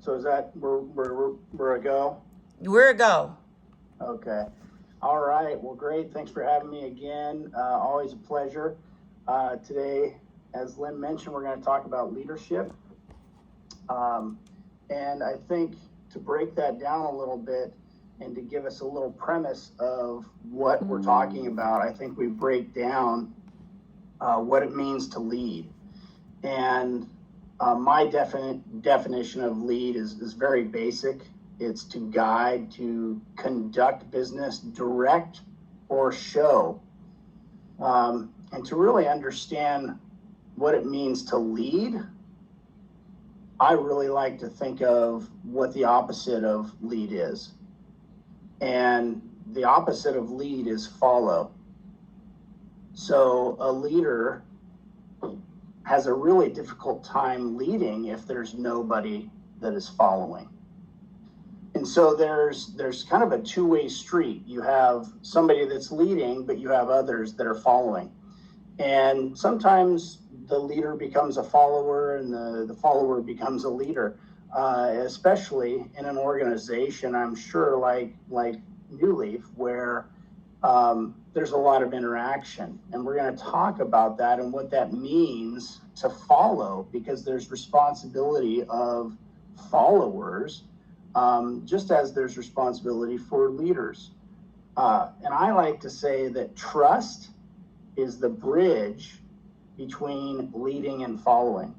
So is that, we're a go? We're a go. Okay. All right. Well, great. Thanks for having me again. Always a pleasure. Today, as Lynn mentioned, we're going to talk about leadership. And I think to break that down a little bit and to give us a little premise of what we're talking about, I think we break down what it means to lead. And my definition of lead is very basic. It's to guide, to conduct business, direct, or show. And to really understand what it means to lead, I really like to think of what the opposite of lead is. And the opposite of lead is follow. So a leader has a really difficult time leading if there's nobody that is following. And so there's kind of a two-way street. You have somebody that's leading, but you have others that are following. And sometimes the leader becomes a follower and the follower becomes a leader, especially in an organization, I'm sure, like New Leaf, where there's a lot of interaction. And we're going to talk about that and what that means to follow, because there's responsibility of followers, just as there's responsibility for leaders. And I like to say that trust is the bridge between leading and following.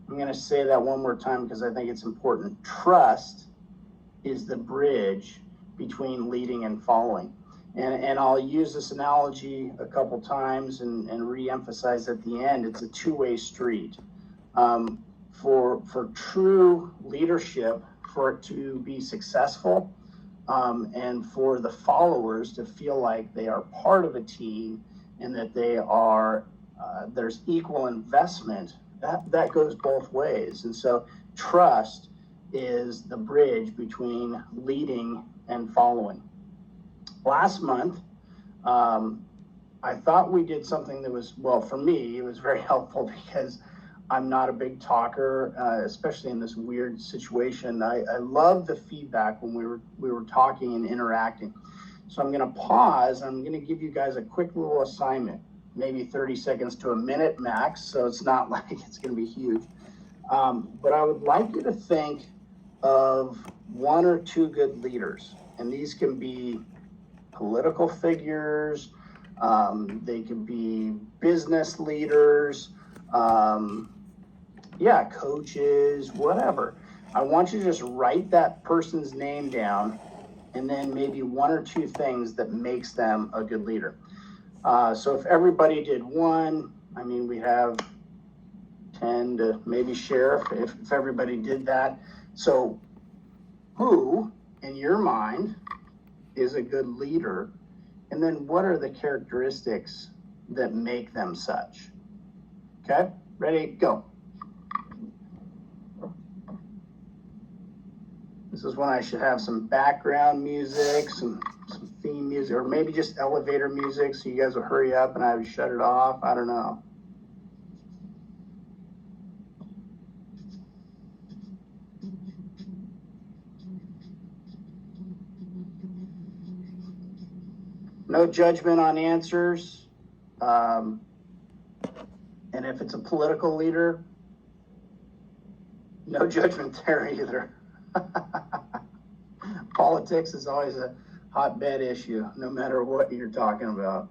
I'm going to say that one more time because I think it's important. Trust is the bridge between leading and following. And I'll use this analogy a couple times and re-emphasize at the end, it's a two-way street. For true leadership, for it to be successful, and for the followers to feel like they are part of a team and that they are, there's equal investment, that goes both ways. And so trust is the bridge between leading and following. Last month, I thought we did something that was, well, for me, it was very helpful because I'm not a big talker, especially in this weird situation. I love the feedback when we were talking and interacting. So I'm going to pause. I'm going to give you guys a quick little assignment, maybe 30 seconds to a minute max, so it's not like it's going to be huge. But I would like you to think of one or two good leaders, and these can be political figures, they could be business leaders, coaches, whatever. I want you to just write that person's name down and then maybe one or two things that makes them a good leader. So if everybody did one, I mean, we have 10 to maybe share if everybody did that. So who, in your mind, is a good leader? And then what are the characteristics that make them such? Okay, ready, go. This is when I should have some background music, some theme music, or maybe just elevator music so you guys will hurry up and I would shut it off. I don't know. No judgment on answers. And if it's a political leader, no judgment there either. Politics is always a hotbed issue, no matter what you're talking about.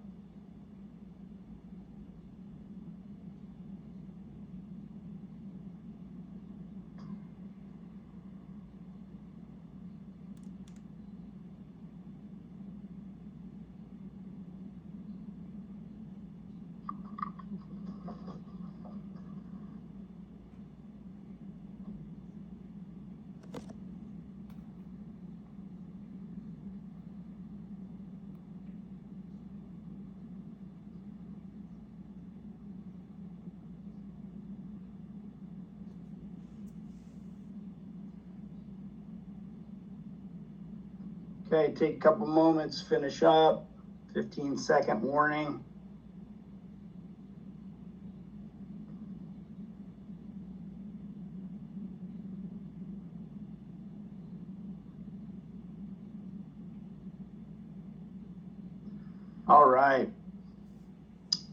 Okay, take a couple moments, finish up, 15-second warning. All right.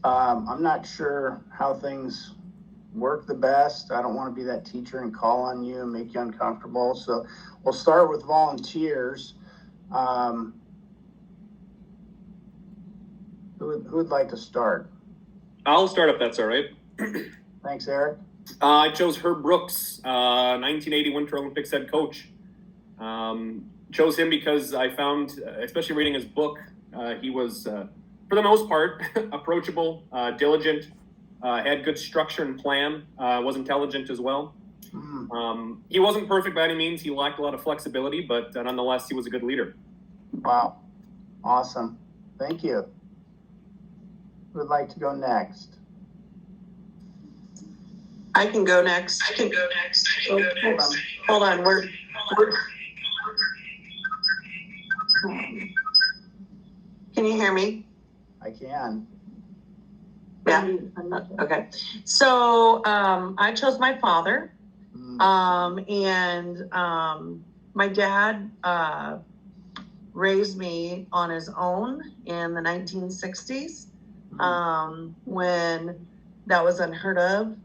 I'm not sure how things work the best. I don't want to be that teacher and call on you and make you uncomfortable. So we'll start with volunteers. Who would like to start? I'll start if that's all right. Thanks, Eric. I chose Herb Brooks, 1980 Winter Olympics head coach. Chose him because I found, especially reading his book, he was, for the most part, approachable, diligent, had good structure and plan, was intelligent as well. He wasn't perfect by any means. He lacked a lot of flexibility, but nonetheless, he was a good leader. Wow. Awesome. Thank you. Who would like to go next? I can go next. Hold on. We're Can you hear me? I can. Yeah. Okay. So I chose my father. And my dad raised me on his own in the 1960s when that was unheard of,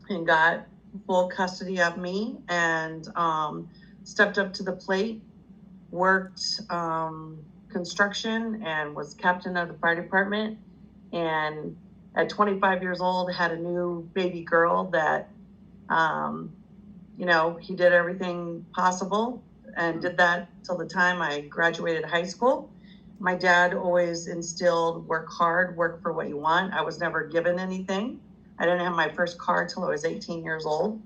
and got full custody of me, and stepped up to the plate, worked construction, and was captain of the fire department. And at 25 years old, had a new baby girl that, he did everything possible and did that till the time I graduated high school. My dad always instilled work hard, work for what you want. I was never given anything. I didn't have my first car till I was 18 years old.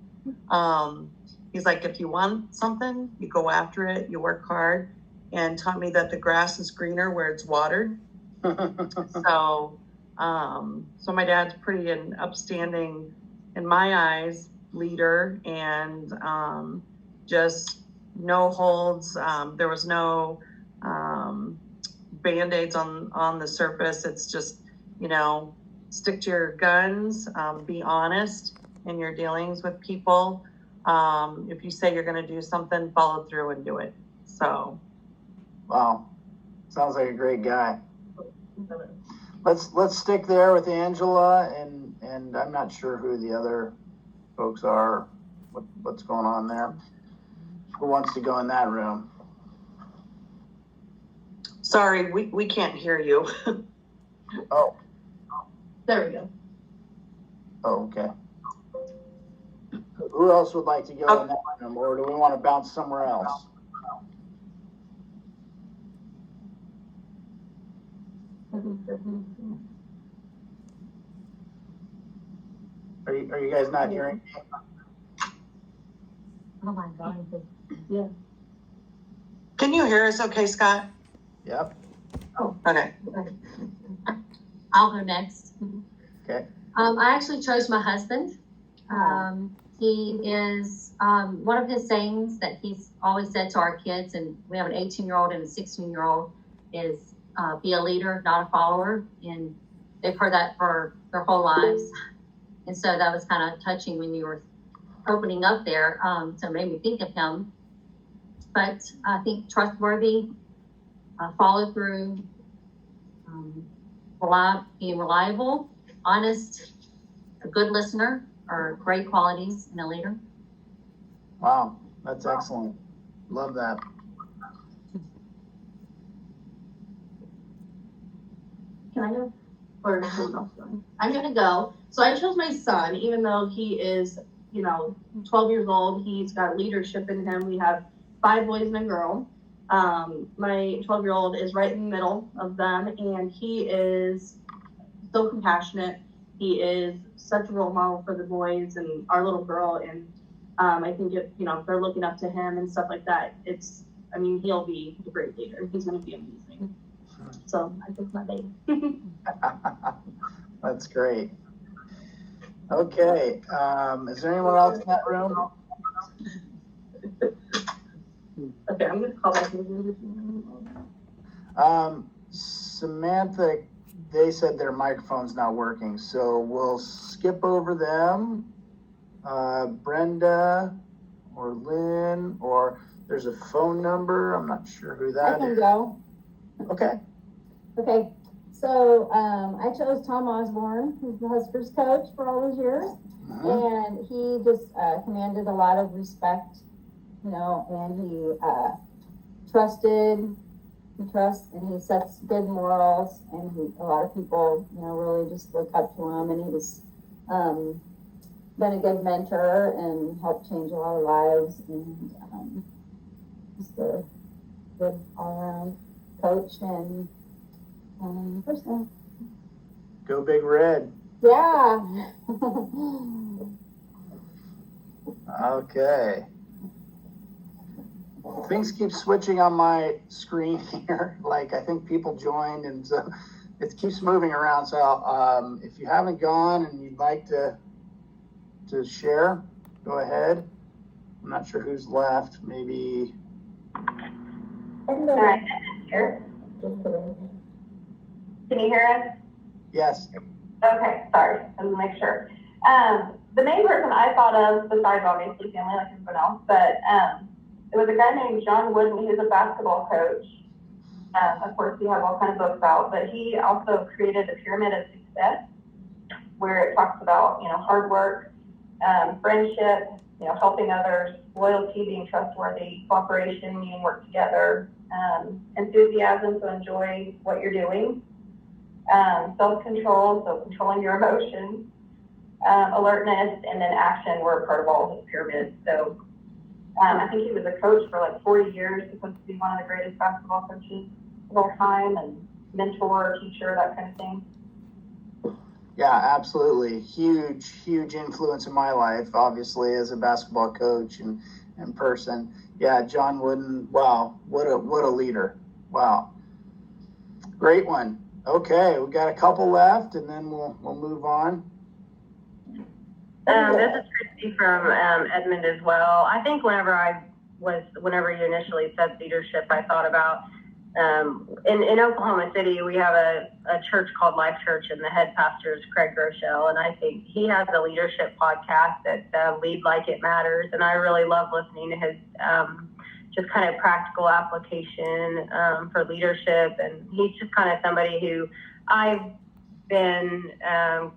He's like, if you want something, you go after it, you work hard, and taught me that the grass is greener where it's watered. So my dad's pretty an upstanding, in my eyes, leader, and just no holds. There was no Band-Aids on the surface. It's just, stick to your guns, be honest in your dealings with people. If you say you're going to do something, follow through and do it. So. Wow. Sounds like a great guy. Let's stick there with Angela, and I'm not sure who the other folks are, what's going on there. Who wants to go in that room? Sorry, we can't hear you. Oh. There we go. Oh, okay. Who else would like to go in that room, or do we want to bounce somewhere else? Are you guys not hearing me? Oh my God. Yeah. Can you hear us okay, Scott? Yep. Oh, okay. I'll go next. Okay. I actually chose my husband. He is, one of his sayings that he's always said to our kids, and we have an 18-year-old and a 16-year-old, is be a leader, not a follower. And they've heard that for their whole lives. And so that was kind of touching when you were opening up there. So it made me think of him. But I think trustworthy, follow through, being reliable, honest, a good listener are great qualities in a leader. Wow, that's excellent. Love that. Can I go? Or someone else going? I'm gonna go. So I chose my son, even though he is, 12 years old. He's got leadership in him. We have 5 boys and a girl. My 12-year-old is right in the middle of them, and he is so compassionate. He is such a role model for the boys and our little girl, and I think if they're looking up to him and stuff like that, he'll be a great leader. He's going to be amazing. So I picked my baby. That's great. Okay, is there anyone else in that room? Okay, I'm going to call back. Samantha, they said their microphone's not working, so we'll skip over them. Brenda or Lynn, or there's a phone number. I'm not sure who that I can is. go. Okay. Okay. So I chose Tom Osborne, who's the Huskers coach for all those years, and he just commanded a lot of respect, and he trusts, and he sets good morals, and a lot of people, really just look up to him, and he's been a good mentor and helped change a lot of lives, and just a good all-around coach and person. Go Big Red. Yeah. Okay. Things keep switching on my screen here. Like, I think people joined, and so it keeps moving around. So if you haven't gone and you'd like to share, go ahead. I'm not sure who's left. Maybe. All right, here. Can you hear us? Yes. Okay, sorry, I was make sure. The main person I thought of, besides obviously family like everyone else, but it was a guy named John Wooden. He was a basketball coach. Of course, he has all kinds of books out, but he also created the Pyramid of Success, where it talks about, hard work, friendship, helping others, loyalty, being trustworthy, cooperation, meaning work together, enthusiasm, so enjoy what you're doing, self-control, so controlling your emotions, alertness, and then action were part of all his pyramids. So I think he was a coach for like 40 years, supposed to be one of the greatest basketball coaches of all time, and mentor, teacher, that kind of thing. Yeah, absolutely. Huge influence in my life, obviously, as a basketball coach and person. Yeah, John Wooden. Wow, what a leader. Wow. Great one. Okay, we got a couple left, and then we'll move on. This is Christy from Edmond as well. I think whenever you initially said leadership, I thought about in Oklahoma City, we have a church called Life Church, and the head pastor is Craig Groeschel, and I think he has a leadership podcast that Lead Like It Matters, and I really love listening to his just kind of practical application for leadership, and he's just kind of somebody who I've been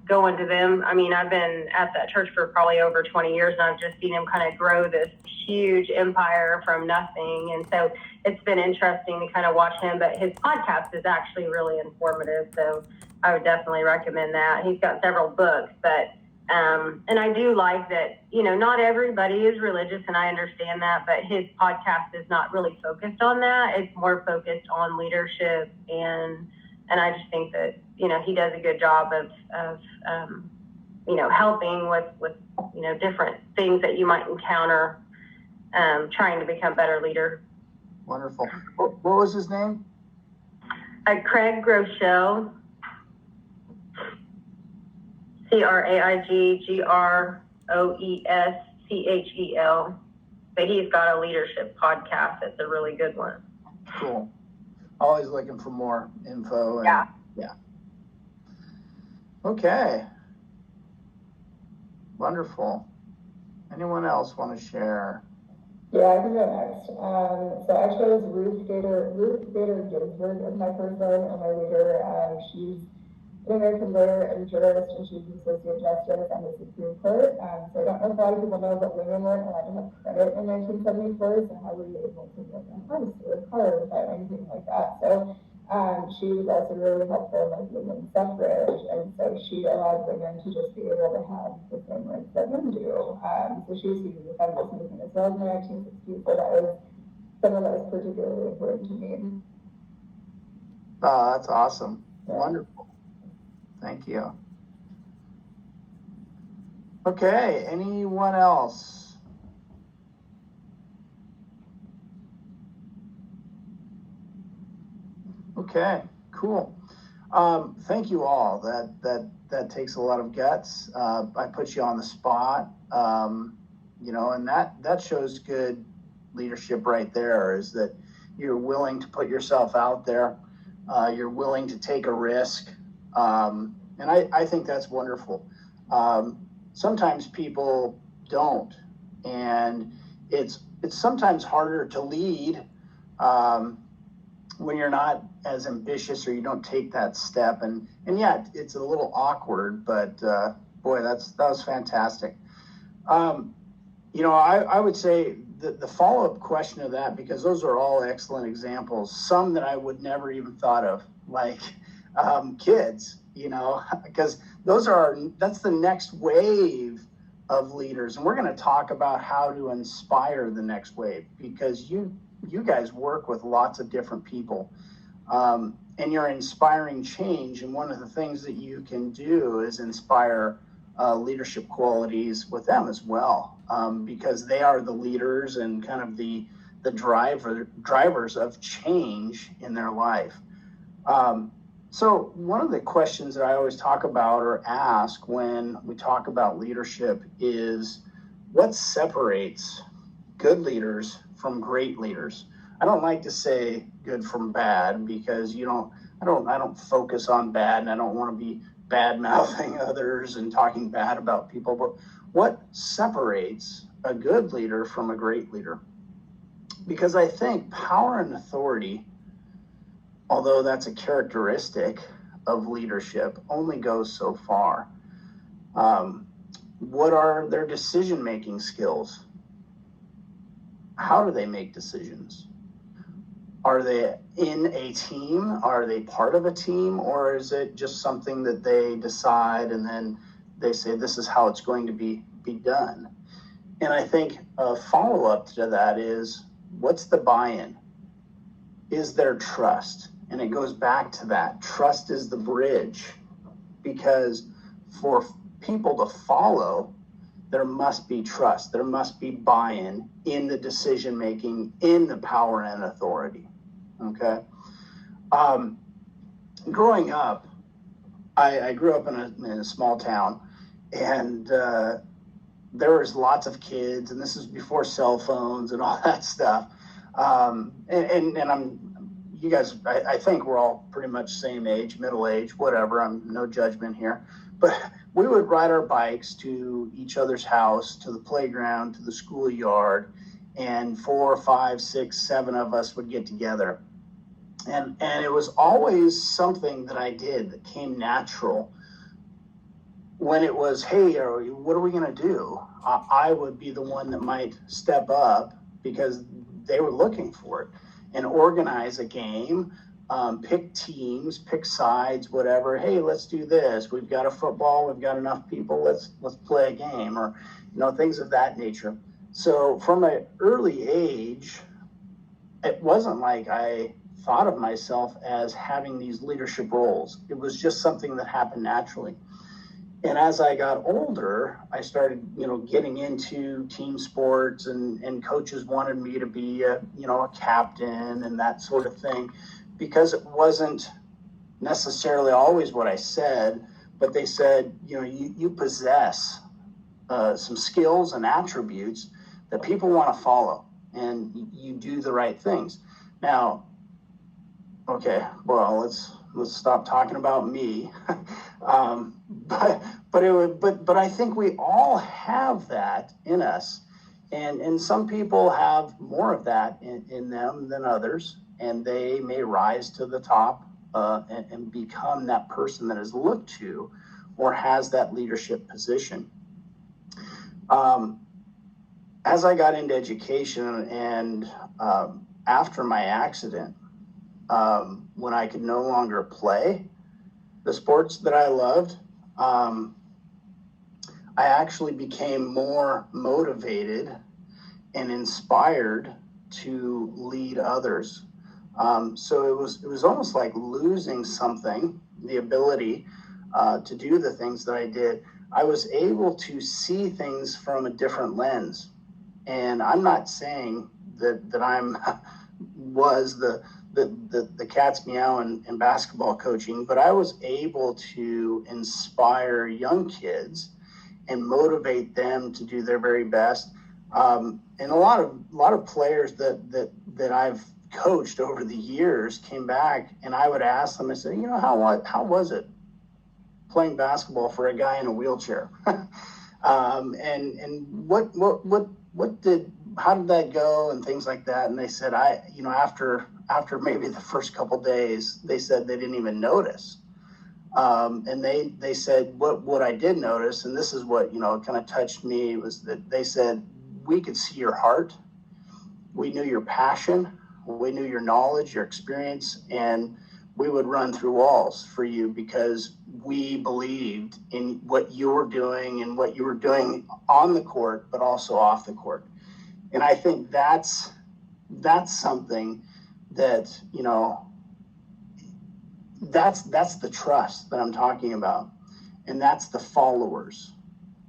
going to them. I mean, I've been at that church for probably over 20 years, and I've just seen him kind of grow this huge empire from nothing. And so it's been interesting to kind of watch him, but his podcast is actually really informative. So I would definitely recommend that. He's got several books, but, and I do like that, not everybody is religious, and I understand that, but his podcast is not really focused on that. It's more focused on leadership, and I just think that, he does a good job of helping with different things that you might encounter trying to become a better leader. Wonderful. What was his name? Craig Groeschel, CraigGroeschel, but he's got a leadership podcast that's a really good one. Cool. Always looking for more info. Yeah. Okay. Wonderful. Anyone else want to share? Yeah, I can go next. So I chose Ruth Bader Ginsburg as my person and my leader. She's an American lawyer and jurist, and she's an associate justice on the Supreme Court. So I don't know if a lot of people know, but women weren't allowed to have credit in 1974, so how were you able to get a house or a car without anything like that? So she was also really helpful in like women's suffrage, and so she allowed women to just be able to have the same rights that men do. So she was using the feminist movement as well in the 1960s, so that was someone that was particularly important to me. Oh, that's awesome. Yeah. Wonderful. Thank you. Okay, anyone else? Okay, cool. Thank you all. That takes a lot of guts. I put you on the spot, and that shows good leadership right there, is that you're willing to put yourself out there. You're willing to take a risk. And I think that's wonderful. Sometimes people don't, and it's sometimes harder to lead when you're not as ambitious or you don't take that step. And yeah, it's a little awkward, but boy, that was fantastic. I would say the follow-up question of that, because those are all excellent examples, some that I would never even thought of, like kids, because that's the next wave of leaders. And we're going to talk about how to inspire the next wave, because you guys work with lots of different people, and you're inspiring change. And one of the things that you can do is inspire leadership qualities with them as well, because they are the leaders and kind of the drivers of change in their life. So one of the questions that I always talk about or ask when we talk about leadership is, what separates good leaders from great leaders? I don't like to say good from bad, because I don't focus on bad, and I don't want to be bad mouthing others and talking bad about people. But what separates a good leader from a great leader? Because I think power and authority, although that's a characteristic of leadership, only goes so far. What are their decision-making skills? How do they make decisions? Are they in a team? Are they part of a team? Or is it just something that they decide and then they say, this is how it's going to be done? And I think a follow-up to that is, what's the buy-in? Is there trust? And it goes back to that. Trust is the bridge, because for people to follow, there must be trust. There must be buy-in in the decision-making, in the power and authority. Okay. Growing up, I grew up in a small town, and there was lots of kids, and this is before cell phones and all that stuff. And you guys, I think we're all pretty much same age, middle age, whatever. I'm no judgment here, but we would ride our bikes to each other's house, to the playground, to the schoolyard, and 4, 5, 6, 7 of us would get together. And it was always something that I did that came natural. When it was, hey, what are we going to do? I would be the one that might step up, because they were looking for it, and organize a game, pick teams, pick sides, whatever. Hey, let's do this. We've got a football. We've got enough people. Let's play a game, or things of that nature. So from an early age, it wasn't like I thought of myself as having these leadership roles. It was just something that happened naturally. And as I got older, I started, getting into team sports, and coaches wanted me to be a captain and that sort of thing, because it wasn't necessarily always what I said, but they said, you possess some skills and attributes that people want to follow, and you do the right things. Now, okay, well, let's stop talking about me. But I think we all have that in us, and some people have more of that in them than others, and they may rise to the top and become that person that is looked to or has that leadership position. As I got into education, and after my accident, when I could no longer play the sports that I loved, I actually became more motivated and inspired to lead others. So it was almost like losing something, the ability to do the things that I did. I was able to see things from a different lens. And I'm not saying that I'm was the cat's meow in basketball coaching, but I was able to inspire young kids and motivate them to do their very best. And a lot of players that I've coached over the years came back, and I would ask them, I said, how was it playing basketball for a guy in a wheelchair? And what how did that go and things like that. And they said, after maybe the first couple days, they said they didn't even notice. And they said, what I did notice, and this is what, kind of touched me, was that they said, we could see your heart. We knew your passion. We knew your knowledge, your experience, and we would run through walls for you because we believed in what you were doing and what you were doing on the court, but also off the court. And I think that's something that, that's the trust that I'm talking about. And that's the followers.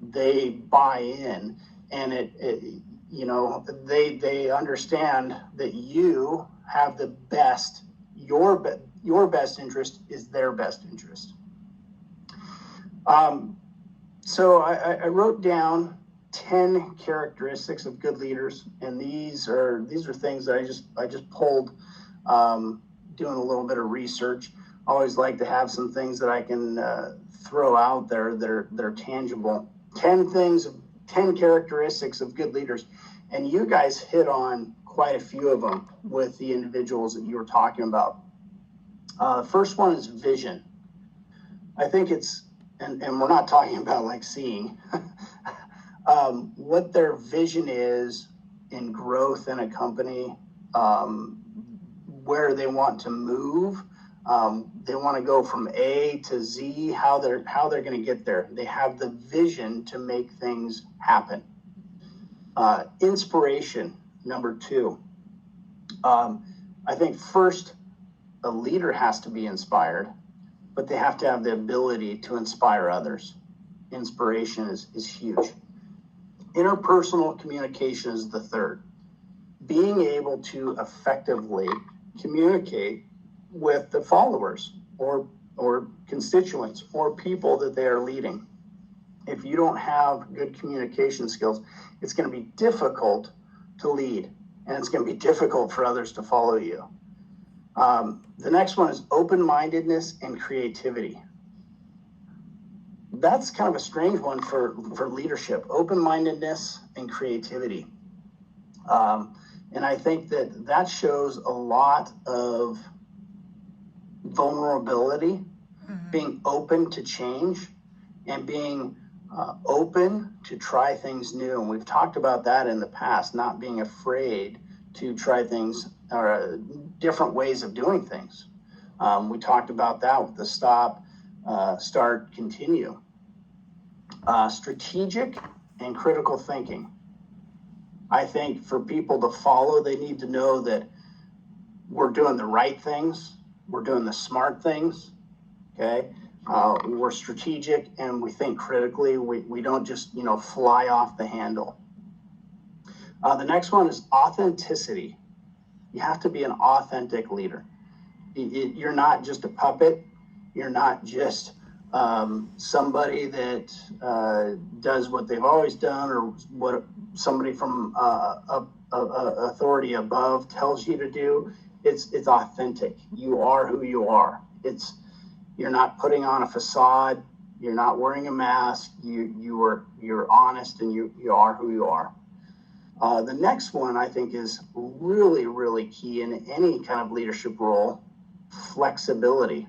They buy in, and they understand that you have the best, your best interest is their best interest. So I wrote down 10 characteristics of good leaders, and these are things that I just pulled doing a little bit of research. I always like to have some things that I can throw out there that are tangible. 10 characteristics of good leaders, and you guys hit on quite a few of them with the individuals that you were talking about. The first one is vision. I think it's, and we're not talking about like seeing, what their vision is in growth in a company, where they want to move. They want to go from A to Z, how they're going to get there. They have the vision to make things happen. Inspiration, number 2. I think first, a leader has to be inspired, but they have to have the ability to inspire others. Inspiration is huge. Interpersonal communication is the third. Being able to effectively communicate with the followers or constituents or people that they are leading. If you don't have good communication skills, it's going to be difficult to lead, and it's going to be difficult for others to follow you. The next one is open-mindedness and creativity. That's kind of a strange one for leadership, open-mindedness and creativity. And I think that shows a lot of vulnerability, being open to change, and being open to try things new. And we've talked about that in the past, not being afraid to try things or different ways of doing things. We talked about that with the stop, start, continue. Strategic and critical thinking. I think for people to follow, they need to know that we're doing the right things. We're doing the smart things. Okay. We're strategic and we think critically. We don't just, fly off the handle. The next one is authenticity. You have to be an authentic leader. You're not just a puppet. You're not just somebody that does what they've always done or what somebody from authority above tells you to do. It's authentic. You are who you are. You're not putting on a facade. You're not wearing a mask. You're honest, and you are who you are. The next one I think is really, really key in any kind of leadership role: flexibility.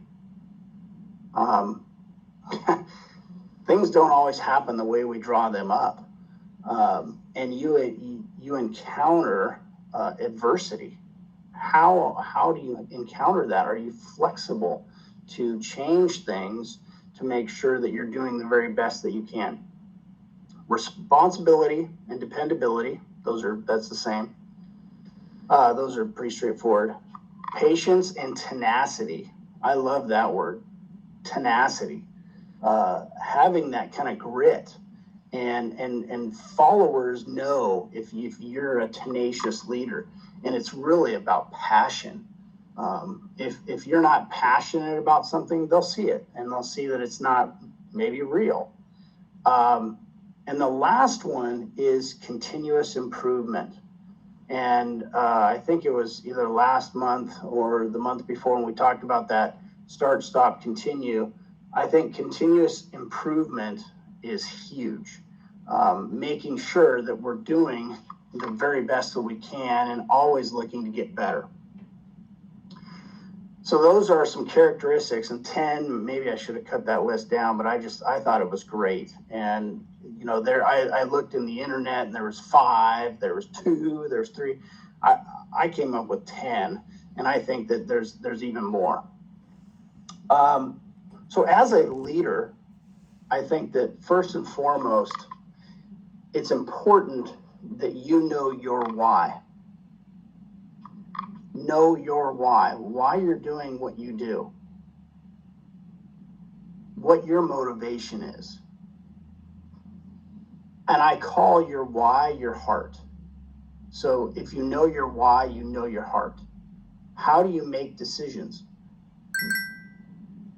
Things don't always happen the way we draw them up, and you encounter adversity. How do you encounter that? Are you flexible to change things to make sure that you're doing the very best that you can? Responsibility and dependability, that's the same. Those are pretty straightforward. Patience and tenacity. I love that word, tenacity. Having that kind of grit, and followers know if you're a tenacious leader, and it's really about passion. If you're not passionate about something, they'll see it, and they'll see that it's not maybe real. And the last one is continuous improvement. And I think it was either last month or the month before when we talked about that, start, stop, continue. I think continuous improvement is huge. Making sure that we're doing the very best that we can and always looking to get better. So those are some characteristics, and 10, maybe I should have cut that list down, but I thought it was great. And, you know, I looked in the internet and there was 5, there was 2, there's 3. I came up with 10, and I think that there's even more. So as a leader, I think that first and foremost, it's important that you know your why. Know your why you're doing what you do, what your motivation is. And I call your why your heart. So if you know your why, you know your heart. How do you make decisions?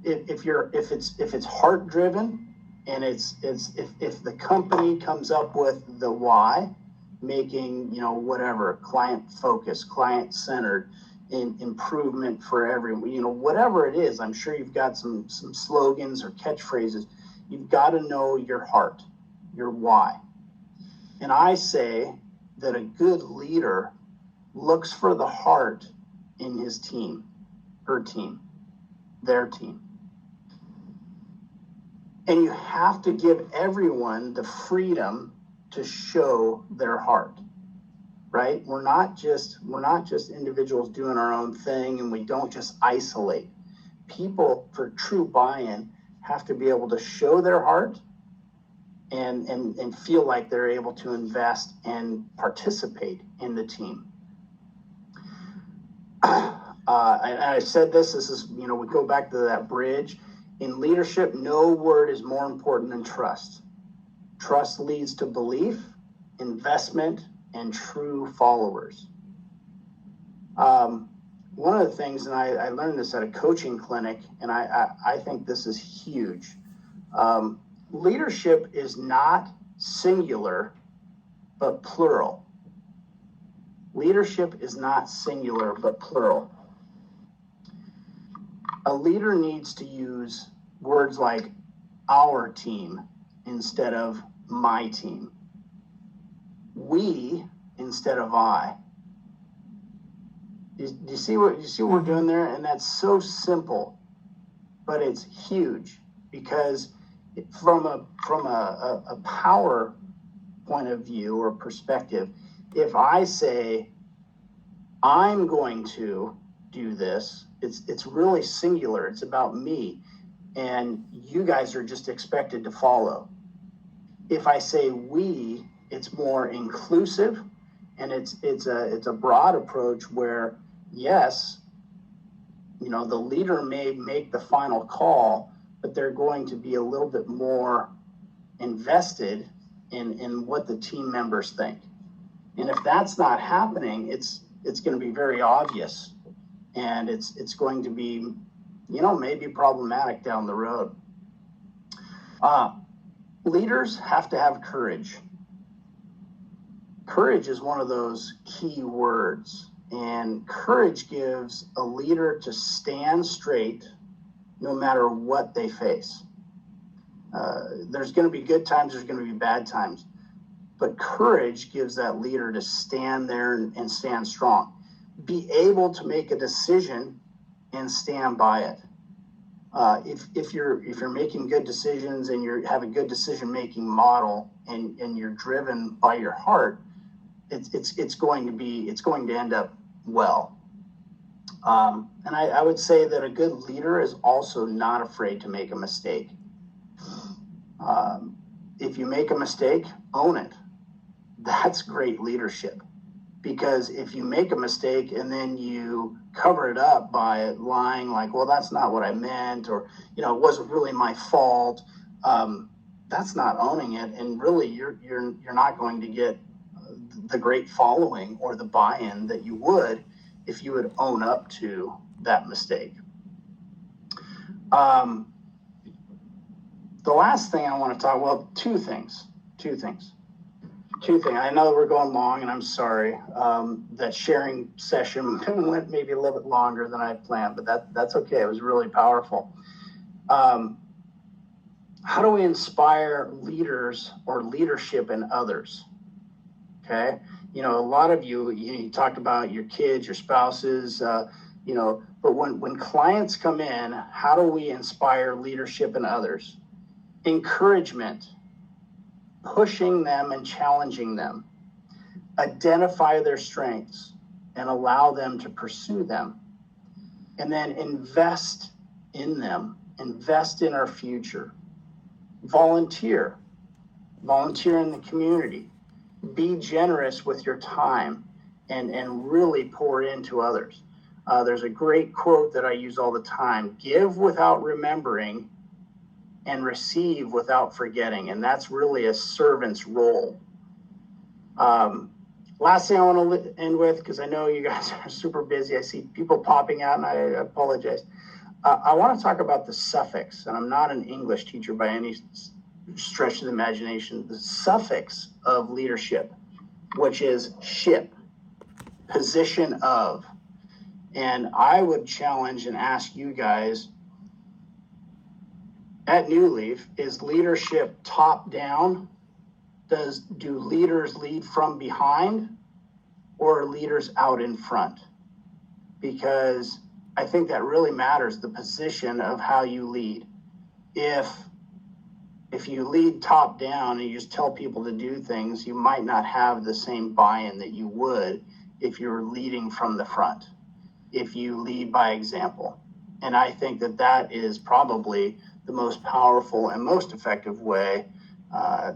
If it's heart driven, and if the company comes up with the why, making, you know, whatever, client focused, client centered, improvement for everyone, you know, whatever it is, I'm sure you've got some slogans or catchphrases. You've got to know your heart, your why. And I say that a good leader looks for the heart in his team, her team, their team. And you have to give everyone the freedom to show their heart, right? We're not just individuals doing our own thing, and we don't just isolate. People, for true buy-in, have to be able to show their heart and feel like they're able to invest and participate in the team. I said this is, you know, we go back to that bridge. In leadership, no word is more important than trust. Trust leads to belief, investment, and true followers. One of the things, and I learned this at a coaching clinic, and I think this is huge. Leadership is not singular, but plural. Leadership is not singular, but plural. A leader needs to use words like our team instead of my team. We instead of I. Do you see what we're doing there? And that's so simple, but it's huge, because from a power point of view or perspective, if I say I'm going to do this, it's really singular. It's about me, and you guys are just expected to follow. If I say we, it's more inclusive, and it's a broad approach where, yes, you know, the leader may make the final call, but they're going to be a little bit more invested in what the team members think. And if that's not happening, it's going to be very obvious, and it's going to be, you know, maybe problematic down the road. Leaders have to have courage. Courage is one of those key words, and courage gives a leader to stand straight no matter what they face. There's going to be good times, there's going to be bad times, but courage gives that leader to stand there and stand strong. Be able to make a decision and stand by it. If you're making good decisions and you have a good decision-making model and you're driven by your heart, it's going to end up well. And I would say that a good leader is also not afraid to make a mistake. If you make a mistake, own it. That's great leadership. Because if you make a mistake and then you cover it up by lying, like, well, that's not what I meant, or, you know, it wasn't really my fault, that's not owning it. And really, you're not going to get the great following or the buy-in that you would if you would own up to that mistake. The last thing I want to talk, well, two things. I know that we're going long, and I'm sorry. That sharing session went maybe a little bit longer than I planned, but that's okay. It was really powerful. How do we inspire leaders or leadership in others? Okay. You know, a lot of you talked about your kids, your spouses, you know, but when clients come in, how do we inspire leadership in others? Encouragement, pushing them and challenging them, identify their strengths and allow them to pursue them, and then invest in them, invest in our future, volunteer in the community, be generous with your time, and really pour into others. There's a great quote that I use all the time: give without remembering and receive without forgetting. And that's really a servant's role. Last thing I want to end with, because I know you guys are super busy. I see people popping out and I apologize. I want to talk about the suffix, and I'm not an English teacher by any stretch of the imagination. The suffix of leadership, which is ship, position of. And I would challenge and ask you guys, at New Leaf, is leadership top down? Do leaders lead from behind, or are leaders out in front? Because I think that really matters, the position of how you lead. If you lead top down and you just tell people to do things, you might not have the same buy-in that you would if you're leading from the front, if you lead by example. And I think that is probably the most powerful and most effective way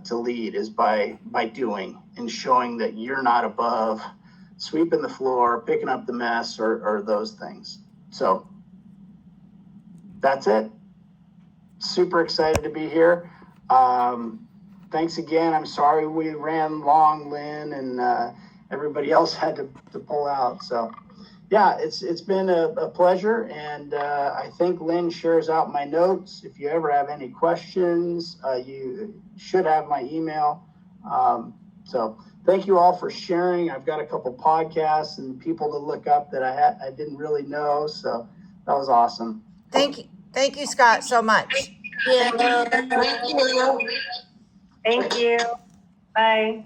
to lead, is by doing and showing that you're not above sweeping the floor, picking up the mess, or those things. So that's it. Super excited to be here. Thanks again. I'm sorry we ran long, Lynn, and everybody else had to pull out. So yeah, it's been a pleasure, and I think Lynn shares out my notes. If you ever have any questions, you should have my email. So thank you all for sharing. I've got a couple podcasts and people to look up that I didn't really know, so that was awesome. Thank you, Scott, so much. Thank you. Bye.